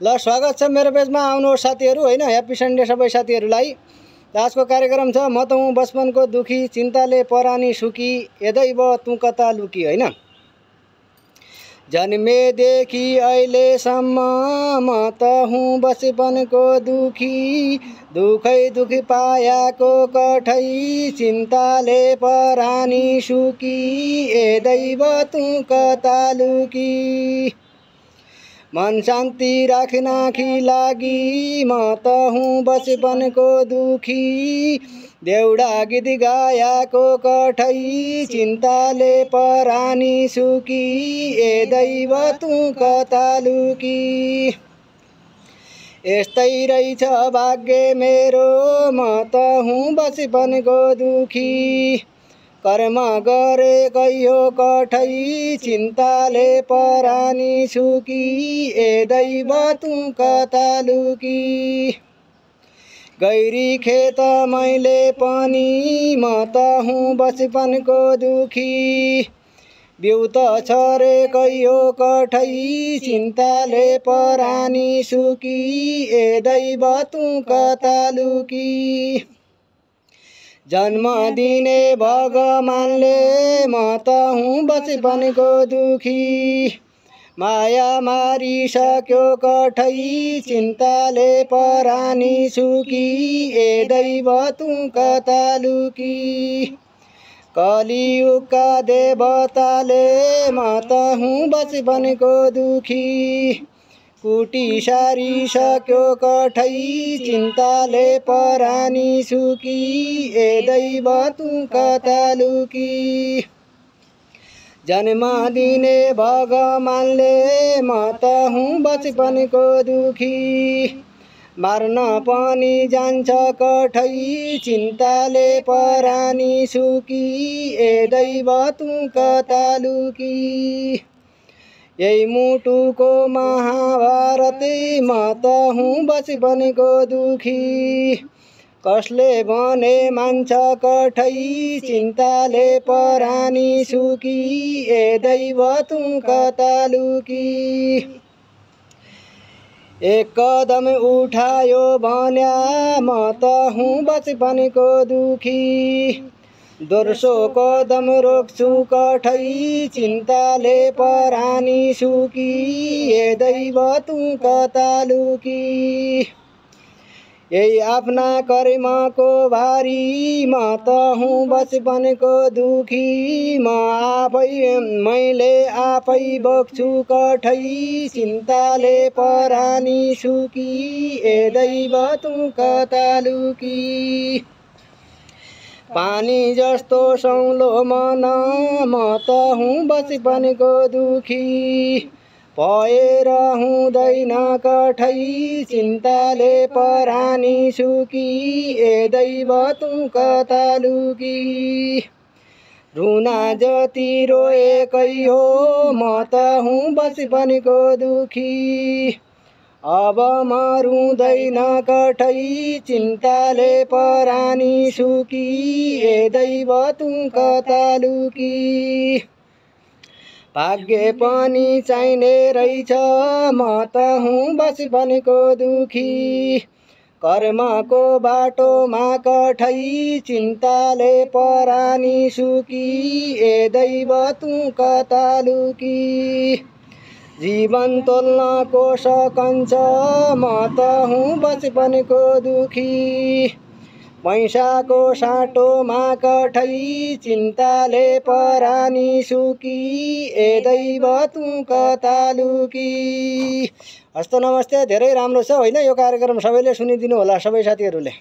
ल स्वागत छ मेरो पेजमा आउनुहोस् साथीहरू हैन। ह्यापी सन्डे सबै साथीहरूलाई। आजको कार्यक्रम छ म त हुँ बचपनको दुखी, चिन्ताले परानी सुकी, यदै ब तँ कता लुकी हैन। जन्मेदेखि अहिलेसम्म म त हुँ बचपनको दुखी, दुखै दुख पायाको कठै, चिन्ताले परानी सुकी, यदै ब तँ कता लुकी। मन शान्ति राख्नकी लागि म त हुँ बचपनको दुखी, देउडा गीत गायाको कठै, चिन्ताले परानी सुकी, यदै ब तँ कता लुकी। यस्तै रहेछ भाग्य मेरो म त हुँ बचपनको दुखी, कर्म गरे गयो कठै, चिन्ताले परानी सुकी, यदै ब तँ कता लुकी। गैरी खेत मैले पनि म त हुँ बचपनको दुखी, बिउ त छरे गयो कठै, चिन्ताले परानी सुकी, यदै ब तँ कता लुकी। जन्म दिने भगवानले म त हुँ बचपनको दुखी, माया मारिसक्यो कठै, चिन्ताले परानी सुकी, यदै ब तँ कता लुकी। कलियुगका देवताले म त हुँ बचपनको दुखी, कुटी सारिसक्यो कठै, चिन्ताले परानी सुकी, यदै ब तँ कता लुकी। जन्म दिने भगवानले म त हुँ बचपनको दुखी, मार्न पनि जान्छ कठै, चिन्ताले परानी सुकी, यदै ब तँ कता लुकी। यही मुटुको महाभारत म त हुँ बचपनको दुखी, कसले भने मान्छ कठै, चिन्ताले परानी सुकी, यदै ब तँ कता लुकी। एक कदम उठायो भन्या म त हुँ बचपनको दुखी, दोस्रो कदम रोक्छु कठै, चिन्ताले परानी सुकी, यदै ब तँ कता लुकी। यही आफ्ना कर्मको भारी म त हुँ बचपनको दुखी, मैले आफै बोक्छु कठै, चिन्ताले परानी सुकी, यदै ब तँ कता लुकी। पानी जस्तो सौलो मन म त हुँ बचपनको दुखी, भएर हुँदैन कठै, चिन्ताले परानी सुकी, यदै ब तँ कता लुकी। रुना जति रोएकै हो म त हुँ बचपनको दुखी, अब म रुँदैन कठै, चिन्ताले परानी सुकी, यदै ब तँ कता लुकी। भाग्य पनि चाहिने रहेछ म त हुँ बचपनको दुखी, कर्मको बाटोमा कठै, चिन्ताले परानी सुकी, यदै ब तँ कता लुकी। जीवन तोल्नको सकन्छ म त हुँ बचपनको दुखी, पैसाको साटोमा कठै, चिन्ताले परानी सुकी, यदै ब तँ कता लुकी। हस्त नमस्ते। धेरै राम्रो छ हैन यो कार्यक्रम, सबैले सुनिदिनु होला सबै साथीहरूले।